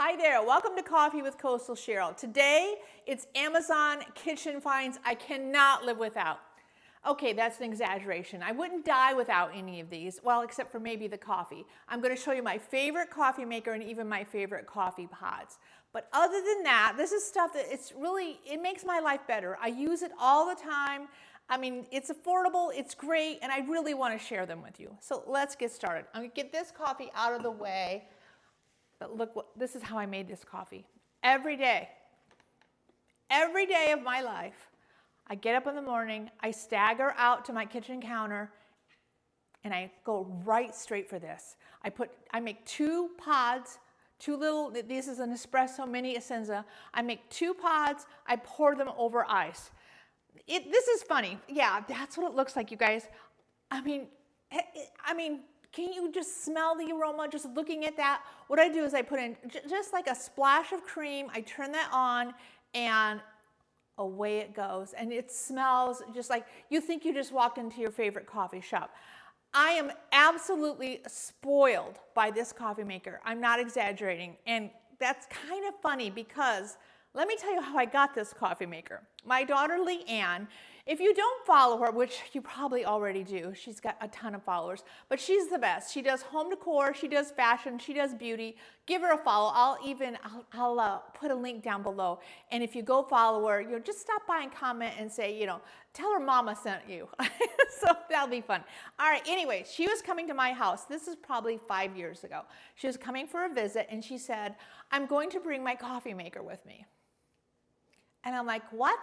Hi there, welcome to Coffee with Coastal Cheryl. Today, it's Amazon kitchen finds I cannot live without. Okay, that's an exaggeration. I wouldn't die without any of these, well, except for maybe the coffee. I'm going to show you my favorite coffee maker and even my favorite coffee pods. But other than that, this is stuff that it makes my life better. I use it all the time. I mean, it's affordable, it's great, and I really want to share them with you. So let's get started. I'm going to get this coffee out of the way. But look, this is how I made this coffee. Every day of my life, I get up in the morning, I stagger out to my kitchen counter, and I go right straight for this. I make 2 pods, this is an espresso mini essenza. I make 2 pods, I pour them over ice. This is funny. Yeah, that's what it looks like, you guys. I mean, can you just smell the aroma just looking at that? What I do is I put in just like a splash of cream. I turn that on and away it goes. And it smells just like you think you just walked into your favorite coffee shop. I am absolutely spoiled by this coffee maker. I'm not exaggerating. And that's kind of funny because let me tell you how I got this coffee maker. My daughter Leanne, if you don't follow her, which you probably already do, she's got a ton of followers, but she's the best. She does home decor, she does fashion, she does beauty. Give her a follow. I'll put a link down below. And if you go follow her, just stop by and comment and say, tell her mama sent you. So that'll be fun. All right, anyway, she was coming to my house. This is probably 5 years ago. She was coming for a visit and she said, I'm going to bring my coffee maker with me. And I'm like, what?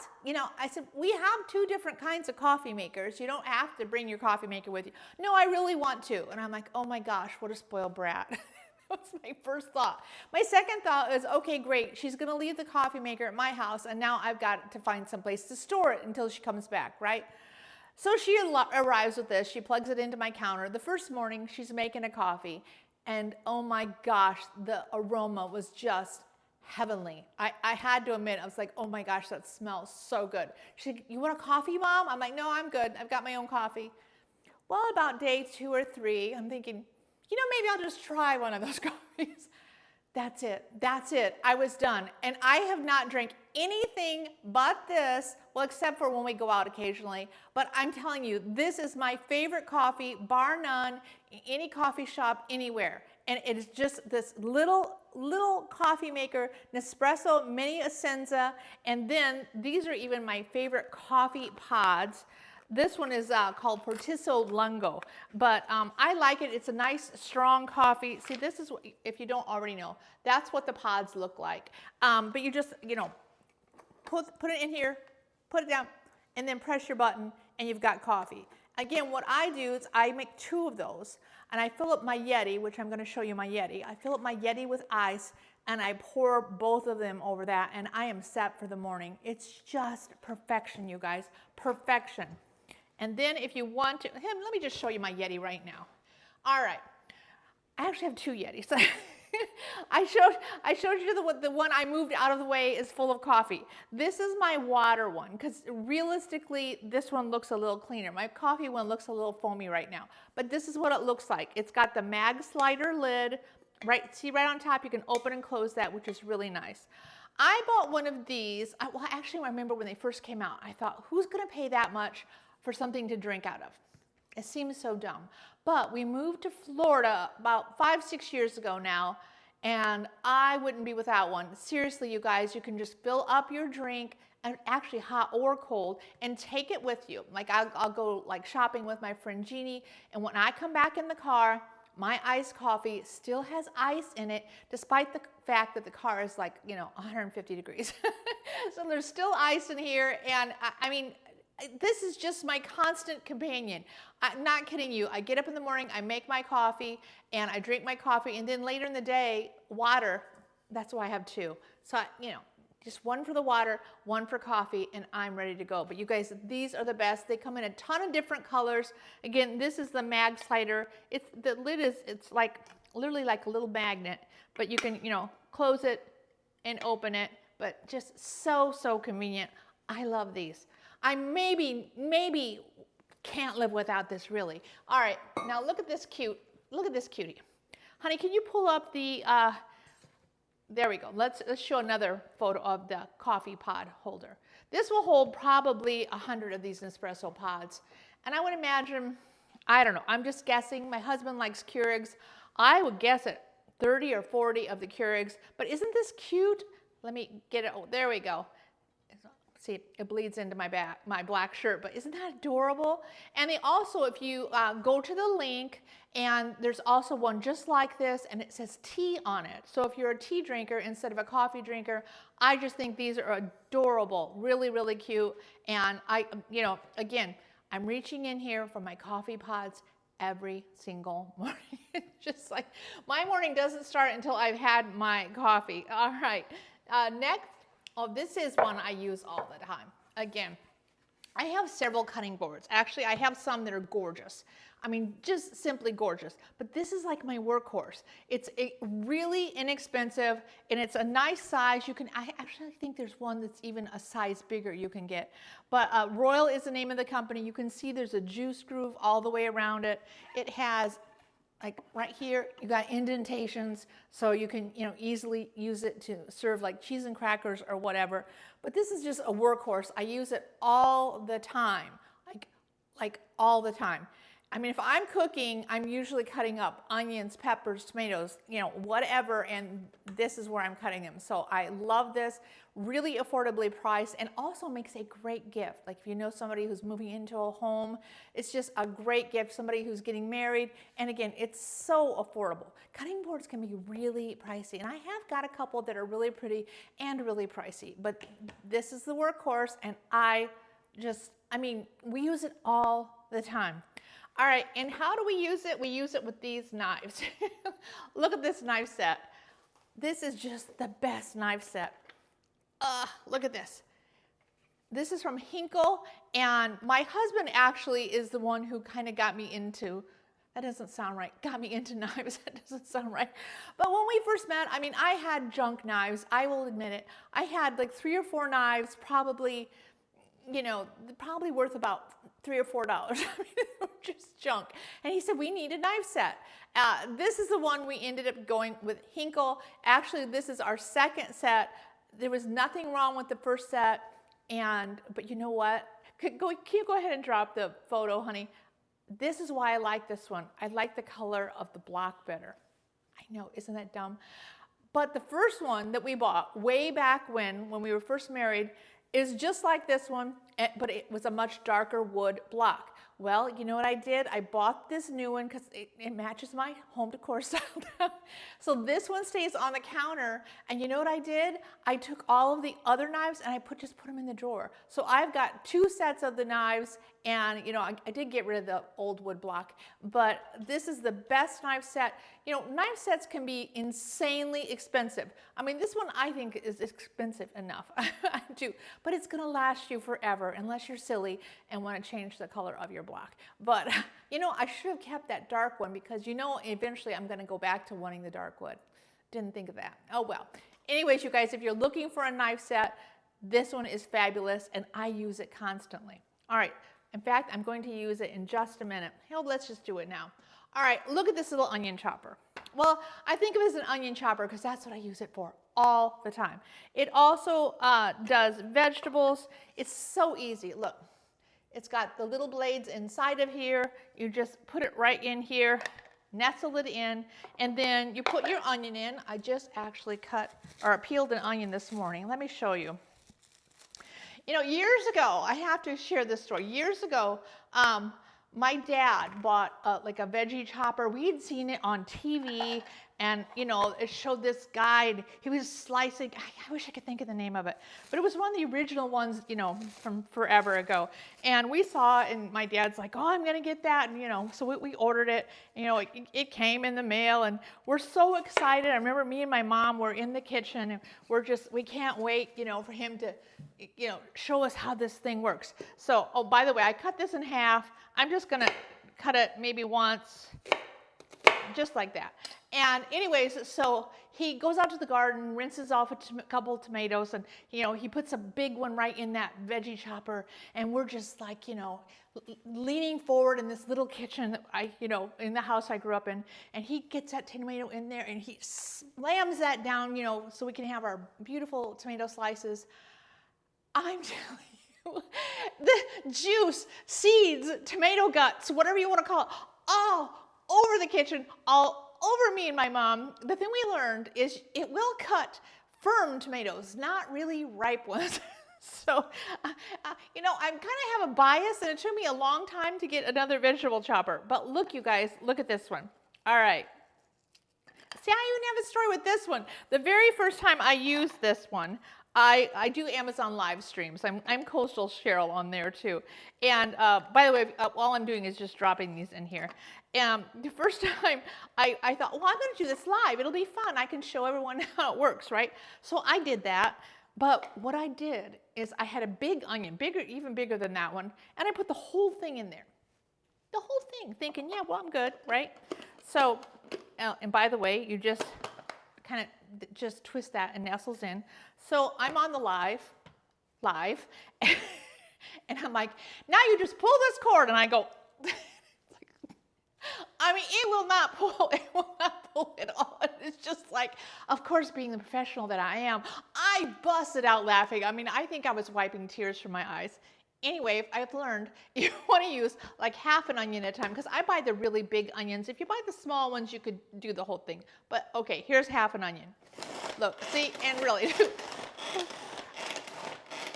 I said, we have 2 different kinds of coffee makers. You don't have to bring your coffee maker with you. No, I really want to. And I'm like, oh my gosh, what a spoiled brat. That was my first thought. My second thought is, okay, great. She's going to leave the coffee maker at my house, and now I've got to find some place to store it until she comes back, right? So she arrives with this. She plugs it into my counter. The first morning, she's making a coffee, and oh my gosh, the aroma was just heavenly. I had to admit, I was like, oh my gosh, that smells so good. She's like, you want a coffee, Mom? I'm like, no, I'm good. I've got my own coffee. Well, about day 2 or 3, I'm thinking, maybe I'll just try one of those coffees. That's it. That's it. I was done. And I have not drank anything but this, well, except for when we go out occasionally. But I'm telling you, this is my favorite coffee, bar none, in any coffee shop, anywhere. And it is just this little coffee maker, Nespresso Mini Essenza, and then these are even my favorite coffee pods. This one is called Portiso Lungo, but I like it. It's a nice, strong coffee. See, this is, if you don't already know, that's what the pods look like. But you just, put it in here, put it down, and then press your button, and you've got coffee. Again, what I do is I make 2 of those, and I fill up my Yeti, which I'm going to show you my Yeti. I fill up my Yeti with ice, and I pour both of them over that, and I am set for the morning. It's just perfection, you guys, perfection. And then if you want to, let me just show you my Yeti right now. All right, I actually have 2 Yetis. I showed you the one I moved out of the way is full of coffee. This is my water one because realistically this one looks a little cleaner. My coffee one looks a little foamy right now, but this is what it looks like. It's got the mag slider lid, see right on top. You can open and close that, which is really nice. I bought one of these. Well, actually, I remember when they first came out, I thought, who's going to pay that much for something to drink out of? It seems so dumb. But we moved to Florida about 5-6 years ago now, and I wouldn't be without one. Seriously, you guys, you can just fill up your drink, and actually hot or cold, and take it with you. Like I'll go like shopping with my friend Jeannie, and when I come back in the car, my iced coffee still has ice in it, despite the fact that the car is like, 150 degrees. So there's still ice in here, and I mean, this is just my constant companion. I'm not kidding you. I get up in the morning, I make my coffee, and I drink my coffee, and then later in the day, water. That's why I have 2. So, just one for the water, one for coffee, and I'm ready to go. But you guys, these are the best. They come in a ton of different colors. Again, this is the mag slider. The lid is, it's like, literally like a little magnet, but you can, close it and open it, but just so convenient. I love these. I maybe can't live without this, really. All right, now look at this cutie. Honey, can you pull up the There we go. Let's show another photo of the coffee pod holder. This will hold probably 100 of these Nespresso pods. And I would imagine, I don't know, I'm just guessing. My husband likes Keurigs. I would guess at 30 or 40 of the Keurigs. But isn't this cute? Let me get it. Oh, there we go. See, it bleeds into my black shirt, but isn't that adorable? And they also, if you go to the link, and there's also one just like this, and it says tea on it. So if you're a tea drinker instead of a coffee drinker, I just think these are adorable, really, really cute. And again, I'm reaching in here for my coffee pods every single morning. Just like my morning doesn't start until I've had my coffee. All right, next. Oh, this is one I use all the time. Again, I have several cutting boards. Actually, I have some that are gorgeous. I mean, just simply gorgeous. But this is like my workhorse. It's really inexpensive, and it's a nice size. I actually think there's one that's even a size bigger you can get. But Royal is the name of the company. You can see there's a juice groove all the way around it. It has, like right here, you got indentations, so you can easily use it to serve like cheese and crackers or whatever. But this is just a workhorse. I use it all the time, like all the time. I mean, if I'm cooking, I'm usually cutting up onions, peppers, tomatoes, whatever, and this is where I'm cutting them. So I love this, really affordably priced, and also makes a great gift. Like if you know somebody who's moving into a home, it's just a great gift, somebody who's getting married, and again, it's so affordable. Cutting boards can be really pricey, and I have got a couple that are really pretty and really pricey, but this is the workhorse, and we use it all the time. All right, and how do we use it? We use it with these knives. Look at this knife set. This is just the best knife set. Look at this. This is from Hinkle, and my husband actually is the one who kind of got me into, that doesn't sound right, got me into knives. That doesn't sound right. But when we first met, I had junk knives. I will admit it. I had like 3 or 4 knives, probably worth about $3 or $4. Just junk. And he said, we need a knife set. This is the one we ended up going with Hinkle. Actually, this is our second set. There was nothing wrong with the first set. But you know what? Can you go ahead and drop the photo, honey? This is why I like this one. I like the color of the block better. I know, isn't that dumb? But the first one that we bought way back when we were first married, is just like this one, but it was a much darker wood block. Well, you know what I did? I bought this new one because it matches my home decor style now. So this one stays on the counter, and you know what I did? I took all of the other knives and I just put them in the drawer. So I've got 2 sets of the knives, and I did get rid of the old wood block, but this is the best knife set. Knife sets can be insanely expensive. This one I think is expensive enough, I do, but it's gonna last you forever unless you're silly and wanna change the color of your block. But I should have kept that dark one because eventually I'm gonna go back to wanting the dark wood. Didn't think of that. Oh well. Anyways, you guys, if you're looking for a knife set, this one is fabulous, and I use it constantly. All right. In fact, I'm going to use it in just a minute. Hell, let's just do it now. All right, look at this little onion chopper. Well, I think of it as an onion chopper because that's what I use it for all the time. It also does vegetables. It's so easy. Look, it's got the little blades inside of here. You just put it right in here, nestle it in, and then you put your onion in. I just actually peeled an onion this morning. Let me show you. Years ago, I have to share this story. Years ago, my dad bought like a veggie chopper. We had seen it on TV, and it showed this guy. He was slicing. I wish I could think of the name of it, but it was one of the original ones, from forever ago. And we saw it, and my dad's like, "Oh, I'm gonna get that," and so we ordered it. It came in the mail, and we're so excited. I remember me and my mom were in the kitchen, and we can't wait, for him to, show us how this thing works. So, oh, by the way, I cut this in half. I'm just gonna cut it maybe once, just like that. And anyways, so he goes out to the garden, rinses off a couple tomatoes, and he puts a big one right in that veggie chopper, and we're just like, leaning forward in this little kitchen, in the house I grew up in, and he gets that tomato in there and he slams that down, so we can have our beautiful tomato slices. I'm telling you, the juice, seeds, tomato guts, whatever you want to call it, all over the kitchen, all over me and my mom. The thing we learned is it will cut firm tomatoes, not really ripe ones. So, I kind of have a bias, and it took me a long time to get another vegetable chopper. But look, you guys, look at this one. All right. See, I even have a story with this one. The very first time I used this one, I do Amazon live streams. I'm Coastal Cheryl on there too. And by the way, all I'm doing is just dropping these in here. And the first time I thought, well, I'm going to do this live. It'll be fun. I can show everyone how it works, right? So I did that. But what I did is I had a big onion, even bigger than that one, and I put the whole thing in there. The whole thing, thinking, yeah, well, I'm good, right? So, and by the way, you just kind of just twist that and nestles in. So I'm on the live, and I'm like, now you just pull this cord, and I go, I mean, it will not pull it all. It's just like, of course, being the professional that I am, I busted out laughing. I mean, I think I was wiping tears from my eyes. Anyway, I've learned you want to use like half an onion at a time, because I buy the really big onions. If you buy the small ones, you could do the whole thing. But okay, here's half an onion. Look, see, and really.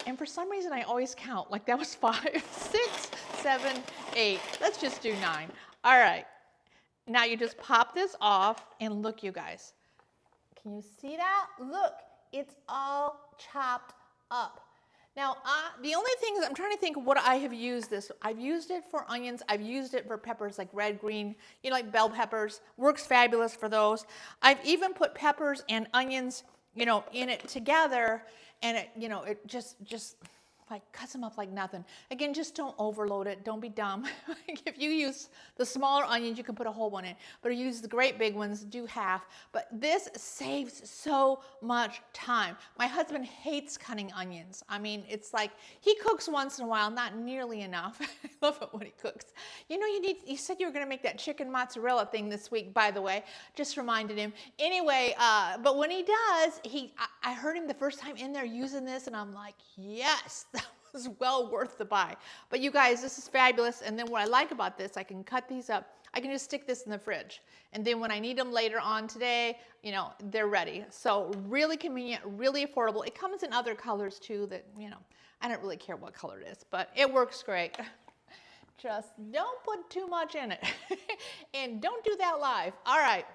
And for some reason, I always count. Like that was 5, 6, 7, 8. Let's just do 9. All right. Now you just pop this off, and look, you guys. Can you see that? Look, it's all chopped up. Now, the only thing is I'm trying to think of what I have used this. I've used it for onions. I've used it for peppers like red, green, like bell peppers. Works fabulous for those. I've even put peppers and onions, in it together, and it just like cuts them up like nothing. Again, just don't overload it. Don't be dumb. If you use the smaller onions, you can put a whole one in. But if you use the great big ones, do half. But this saves so much time. My husband hates cutting onions. I mean, it's like he cooks once in a while, not nearly enough. I love it when he cooks. You said you were going to make that chicken mozzarella thing this week, by the way. Just reminded him. Anyway, but when he does, I heard him the first time in there using this, and I'm like, yes. Was well worth the buy. But you guys, this is fabulous. And then what I like about this, I can cut these up. I can just stick this in the fridge. And then when I need them later on today, they're ready. So really convenient, really affordable. It comes in other colors too that, I don't really care what color it is, but it works great. Just don't put too much in it. And don't do that live. All right.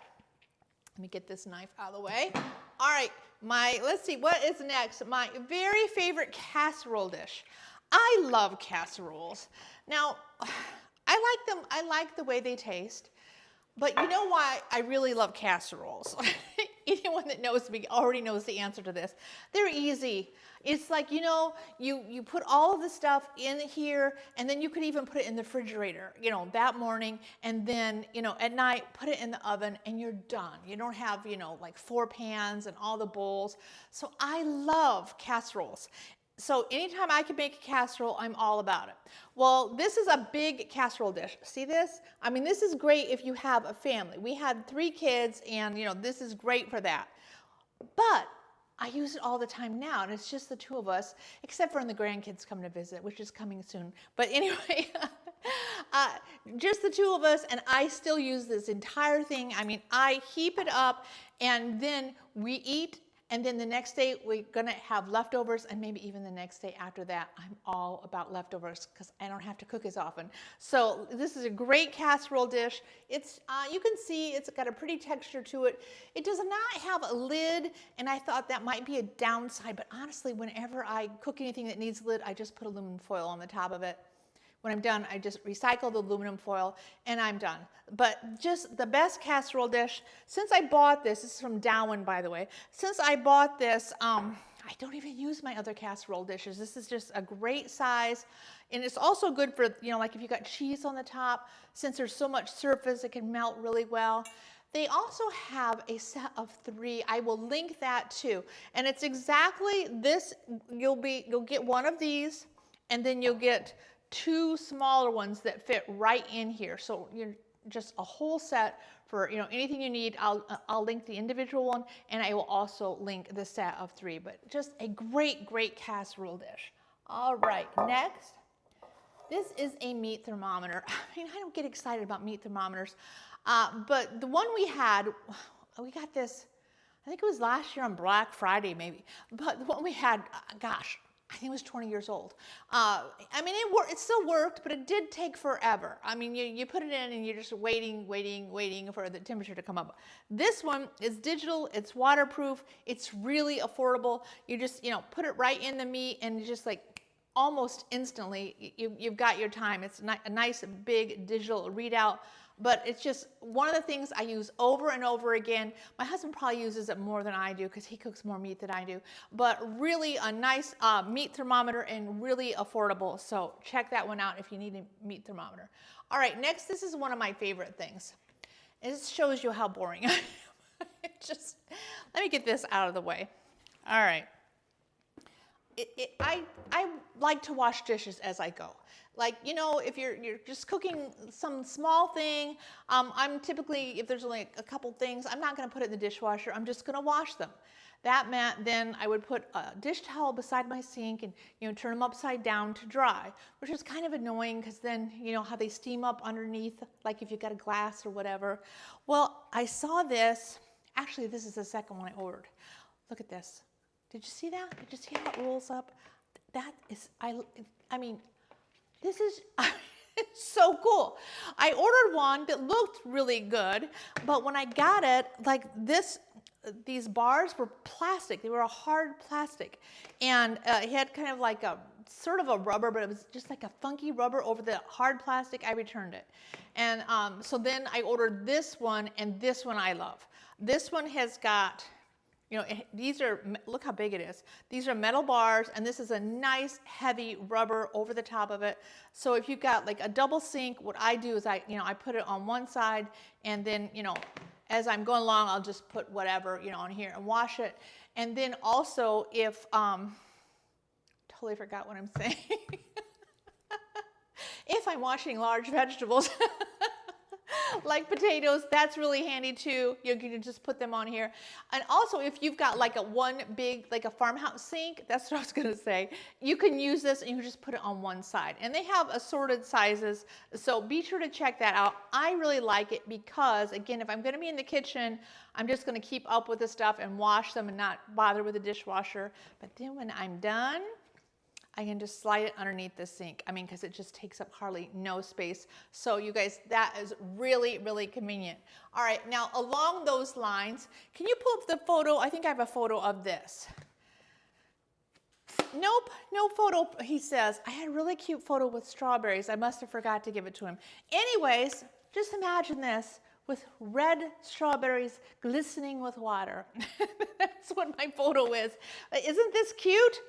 Let me get this knife out of the way. All right. Let's see, what is next? My very favorite casserole dish. I love casseroles. Now, I like them. I like the way they taste. But you know why I really love casseroles? Anyone that knows me already knows the answer to this. They're easy. It's like, you put all of the stuff in here, and then you could even put it in the refrigerator, that morning, and then, at night, put it in the oven, and you're done. You don't have, like 4 pans and all the bowls. So I love casseroles. So anytime I can make a casserole, I'm all about it. Well, this is a big casserole dish. See this? I mean, this is great if you have a family. We had 3 kids, and this is great for that. But I use it all the time now, and it's just the 2 of us, except for when the grandkids come to visit, which is coming soon. But anyway, just the 2 of us, and I still use this entire thing. I mean, I heap it up, and then we eat. And then the next day, we're going to have leftovers, and maybe even the next day after that. I'm all about leftovers because I don't have to cook as often. So this is a great casserole dish. It's you can see it's got a pretty texture to it. It does not have a lid, and I thought that might be a downside. But honestly, whenever I cook anything that needs a lid, I just put aluminum foil on the top of it. When I'm done, I just recycle the aluminum foil, and I'm done. But just the best casserole dish. Since I bought this is from Darwin, by the way. Since I bought this, I don't even use my other casserole dishes. This is just a great size. And it's also good for, you know, like if you got cheese on the top, since there's so much surface, it can melt really well. They also have a set of 3. I will link that too. And it's exactly this. You'll get one of these, and then you'll get 2 smaller ones that fit right in here. So you're just a whole set for, you know, anything you need. I'll link the individual one, and I will also link the set of 3. But just a great, great casserole dish. All right, next. This is a meat thermometer. I mean, I don't get excited about meat thermometers. But the one we got this, I think it was last year on Black Friday maybe, but the one we had, gosh, I think it was 20 years old. I mean, it still worked, but it did take forever. I mean, you put it in and you're just waiting for the temperature to come up. This one is digital, it's waterproof, it's really affordable. You just, you know, put it right in the meat and just like almost instantly, you've got your time. It's a nice big digital readout. But it's just one of the things I use over and over again. My husband probably uses it more than I do because he cooks more meat than I do. But really a nice meat thermometer and really affordable. So check that one out if you need a meat thermometer. All right, next, this is one of my favorite things. It shows you how boring I am. Let me get this out of the way. All right. I like to wash dishes as I go. Like, you know, if you're just cooking some small thing, I'm typically, if there's only a couple things, I'm not going to put it in the dishwasher. I'm just going to wash them. That meant then I would put a dish towel beside my sink and, you know, turn them upside down to dry, which is kind of annoying because then, you know, how they steam up underneath, like if you've got a glass or whatever. Well, I saw this. Actually, this is the second one I ordered. Look at this. Did you see that? Did you see how it rolls up? That is, I mean, this is it's so cool. I ordered one that looked really good, but when I got it, like these bars were plastic. They were a hard plastic, and it had kind of like a sort of a rubber, but it was just like a funky rubber over the hard plastic. I returned it, and so then I ordered this one, and this one I love. This one has got, you know, these are, look how big it is. These are metal bars, and this is a nice heavy rubber over the top of it. So if you've got like a double sink, what I do is I put it on one side, and then, you know, as I'm going along, I'll just put whatever, you know, on here and wash it. And then also if, totally forgot what I'm saying. If I'm washing large vegetables, like potatoes, that's really handy too. You can just put them on here. And also if you've got like one big, like a farmhouse sink, that's what I was gonna say, you can use this and you can just put it on one side. And they have assorted sizes, so be sure to check that out. I really like it because, again, if I'm gonna be in the kitchen, I'm just gonna keep up with the stuff and wash them and not bother with the dishwasher. But then when I'm done, I can just slide it underneath the sink. I mean, because it just takes up hardly no space. So you guys, that is really, really convenient. All right, now along those lines, can you pull up the photo? I think I have a photo of this. Nope, no photo, he says. I had a really cute photo with strawberries. I must have forgot to give it to him. Anyways, just imagine this with red strawberries glistening with water. That's what my photo is. Isn't this cute?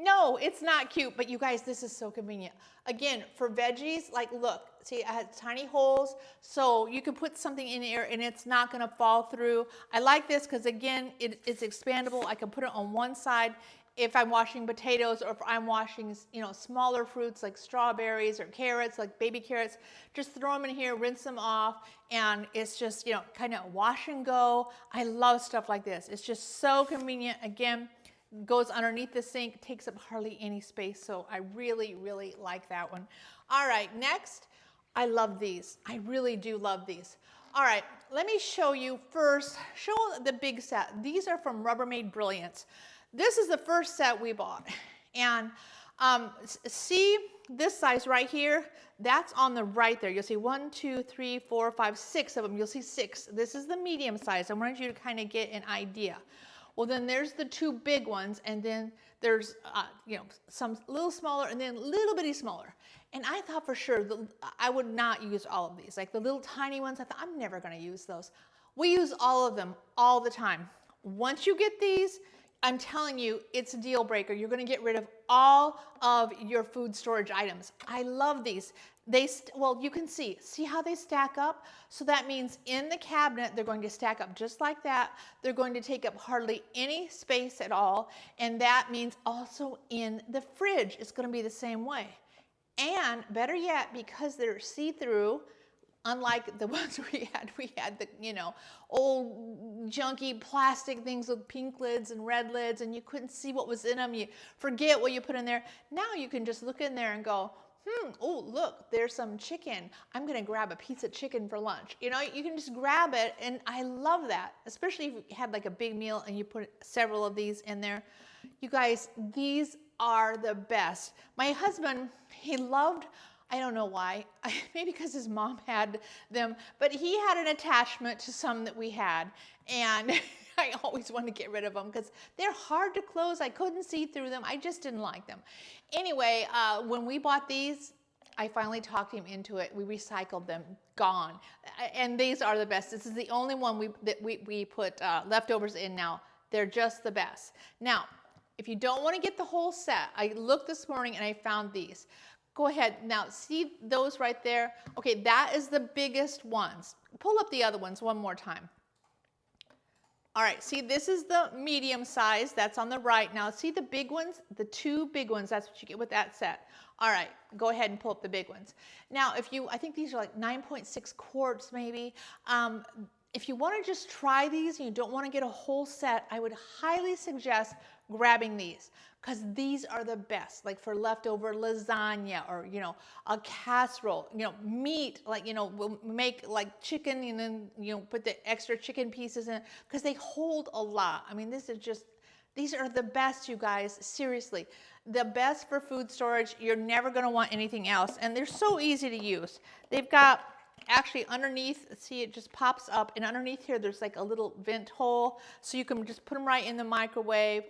No, it's not cute, but you guys, this is so convenient. Again, for veggies, like look, see, I had tiny holes, so you can put something in here and it's not gonna fall through. I like this because, again, it's expandable. I can put it on one side if I'm washing potatoes, or if I'm washing, you know, smaller fruits like strawberries or carrots, like baby carrots. Just throw them in here, rinse them off, and it's just, you know, kind of wash and go. I love stuff like this. It's just so convenient. Again, goes underneath the sink, takes up hardly any space, so I really, really like that one. All right, next, I love these. I really do love these. All right, let me show you first, show the big set. These are from Rubbermaid Brilliance. This is the first set we bought, and see this size right here? That's on the right there. You'll see 1, 2, 3, 4, 5, 6 of them. You'll see 6. This is the medium size. I wanted you to kind of get an idea. Well, then there's the 2 big ones, and then there's, you know, some little smaller and then little bitty smaller. And I thought for sure I would not use all of these. Like the little tiny ones, I thought, I'm never gonna use those. We use all of them all the time. Once you get these, I'm telling you, it's a deal breaker. You're going to get rid of all of your food storage items. I love these. Well, you can see how they stack up? So that means in the cabinet, they're going to stack up just like that. They're going to take up hardly any space at all. And that means also in the fridge, it's going to be the same way. And better yet, because they're see-through, unlike the ones we had the, old junky plastic things with pink lids and red lids, and you couldn't see what was in them. You forget what you put in there. Now you can just look in there and go, oh, look, there's some chicken. I'm going to grab a piece of chicken for lunch. You can just grab it, and I love that, especially if you had like a big meal and you put several of these in there. You guys, these are the best. My husband, he loved, I don't know why, maybe because his mom had them, but he had an attachment to some that we had, and I always wanted to get rid of them because they're hard to close. I couldn't see through them. I just didn't like them. Anyway, when we bought these, I finally talked him into it. We recycled them, gone. And these are the best. This is the only one that we put leftovers in now. They're just the best. Now, if you don't want to get the whole set, I looked this morning and I found these. Go ahead. Now, see those right there? Okay, that is the biggest ones. Pull up the other ones one more time. All right, see, this is the medium size. That's on the right. Now, see the big ones? The two big ones, that's what you get with that set. All right, go ahead and pull up the big ones. Now, I think these are like 9.6 quarts maybe. If you want to just try these and you don't want to get a whole set, I would highly suggest grabbing these because these are the best, like for leftover lasagna or, a casserole, meat, like, we'll make like chicken and then, put the extra chicken pieces in because they hold a lot. I mean, these are the best, you guys, seriously. The best for food storage. You're never going to want anything else. And they're so easy to use. They've got actually underneath, see, it just pops up, and underneath here there's like a little vent hole, so you can just put them right in the microwave.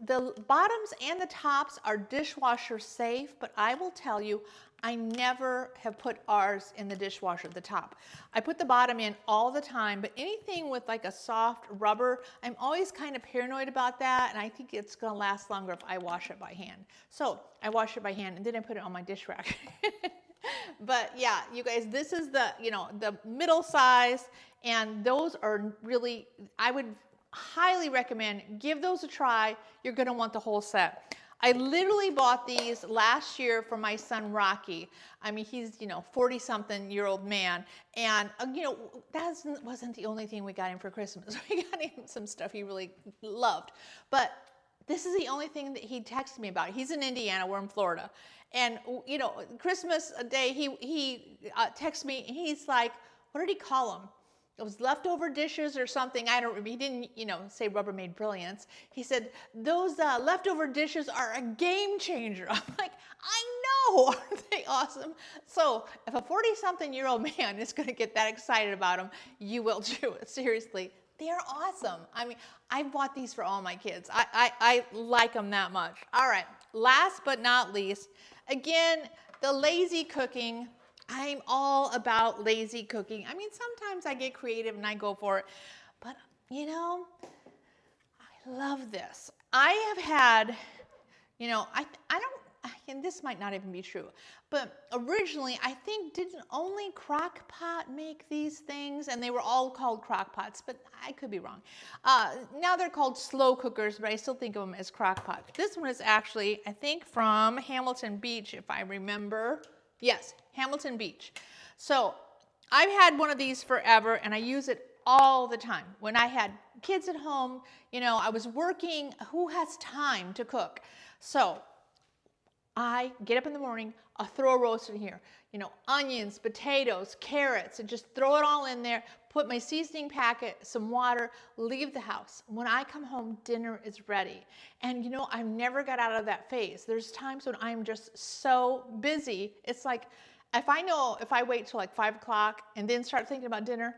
The bottoms and the tops are dishwasher safe, but I will tell you, I never have put ours in the dishwasher at the top. I put the bottom in all the time, but anything with like a soft rubber, I'm always kind of paranoid about that, and I think it's going to last longer if I wash it by hand. So I wash it by hand, and then I put it on my dish rack. But yeah, you guys, this is the, the middle size, and those are really, I would highly recommend, give those a try. You're going to want the whole set. I literally bought these last year for my son, Rocky. I mean, he's, 40-something-year-old man, and, that wasn't the only thing we got him for Christmas. We got him some stuff he really loved, but this is the only thing that he texted me about. He's in Indiana, we're in Florida. And, Christmas Day, he texted me, and he's like, what did he call them? It was leftover dishes or something. I don't remember. He didn't, say Rubbermaid Brilliance. He said, those leftover dishes are a game changer. I'm like, I know. Aren't they awesome? So if a 40-something-year-old man is going to get that excited about them, you will too. Seriously. They're awesome. I mean, I bought these for all my kids. I like them that much. All right. Last but not least, again, the lazy cooking. I'm all about lazy cooking. I mean, sometimes I get creative and I go for it, but I love this. I have had, I don't, and this might not even be true, but originally I think didn't only crock pot make these things, and they were all called crock pots, but I could be wrong. Now they're called slow cookers, but I still think of them as crock pots. This one is actually, I think, from Hamilton Beach, if I remember. Yes, Hamilton Beach. So I've had one of these forever, and I use it all the time. When I had kids at home, I was working, who has time to cook? So I get up in the morning, I'll throw a roast in here, onions, potatoes, carrots, and just throw it all in there, put my seasoning packet, some water, leave the house. When I come home, dinner is ready. And I've never got out of that phase. There's times when I'm just so busy. It's like, if I wait till like 5 o'clock and then start thinking about dinner,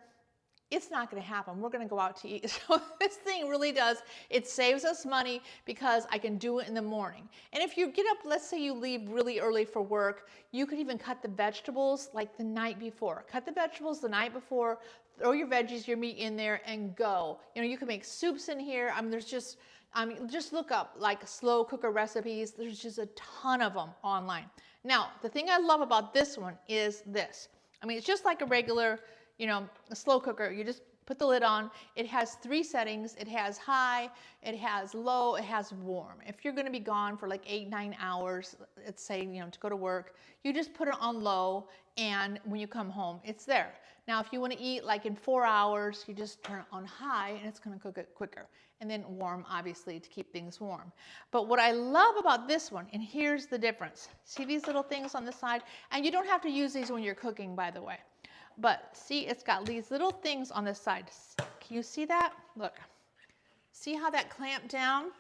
it's not going to happen. We're going to go out to eat. So this thing really does, it saves us money because I can do it in the morning. And if you get up, let's say you leave really early for work, you could even cut the vegetables like the night before. Cut the vegetables the night before, throw your veggies, your meat in there and go. You know, you can make soups in here. I mean, just look up like slow cooker recipes. There's just a ton of them online. Now, the thing I love about this one is this. I mean, it's just like a regular, you know, a slow cooker. You just put the lid on. It has 3 settings. It has high, it has low, it has warm. If you're going to be gone for like 8-9 hours, let's say, you know, to go to work, you just put it on low, and when you come home, it's there. Now, if you want to eat like in 4 hours, you just turn it on high, and it's going to cook it quicker. And then warm, obviously, to keep things warm. But what I love about this one, and here's the difference. See these little things on the side? And you don't have to use these when you're cooking, by the way. But see, it's got these little things on the side. Can you see that? Look. See how that clamped down?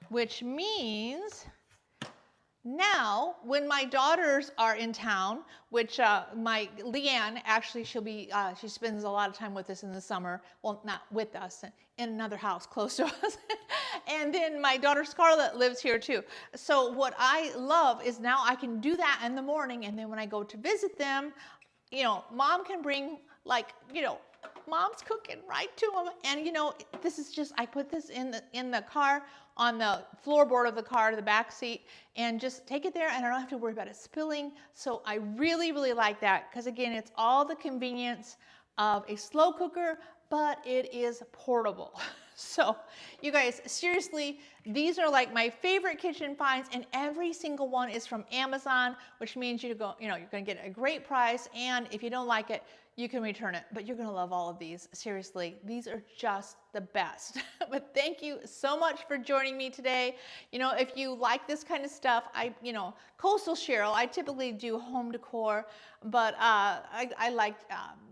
Which means now, when my daughters are in town, which my Leanne, actually, she spends a lot of time with us in the summer. Well, not with us, in another house close to us. And then my daughter Scarlett lives here too. So what I love is now I can do that in the morning, and then when I go to visit them, you know, mom can bring, like, you know, mom's cooking right to them. And you know, this is just, I put this in the car, on the floorboard of the car, the back seat, and just take it there, and I don't have to worry about it spilling. So I really, really like that, because again, it's all the convenience of a slow cooker, but it is portable. So you guys, seriously, these are like my favorite kitchen finds, and every single one is from Amazon, which means you're going to get a great price, and if you don't like it, you can return it. But you're going to love all of these. Seriously, these are just the best. But thank you so much for joining me today. You know, if you like this kind of stuff, Coastal Cheryl, I typically do home decor, but I like,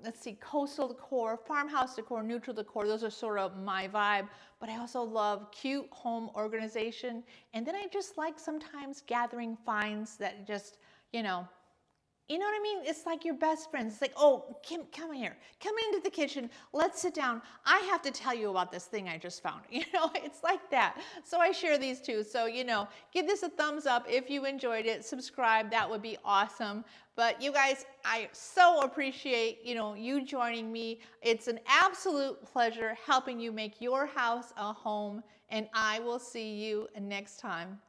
let's see, coastal decor, farmhouse decor, neutral decor. Those are sort of my vibe. But I also love cute home organization. And then I just like sometimes gathering finds that just, you know what I mean? It's like your best friends. It's like, oh, Kim, come here. Come into the kitchen. Let's sit down. I have to tell you about this thing I just found. You know, it's like that. So I share these too. So, you know, give this a thumbs up if you enjoyed it. Subscribe. That would be awesome. But you guys, I so appreciate, you know, you joining me. It's an absolute pleasure helping you make your house a home. And I will see you next time.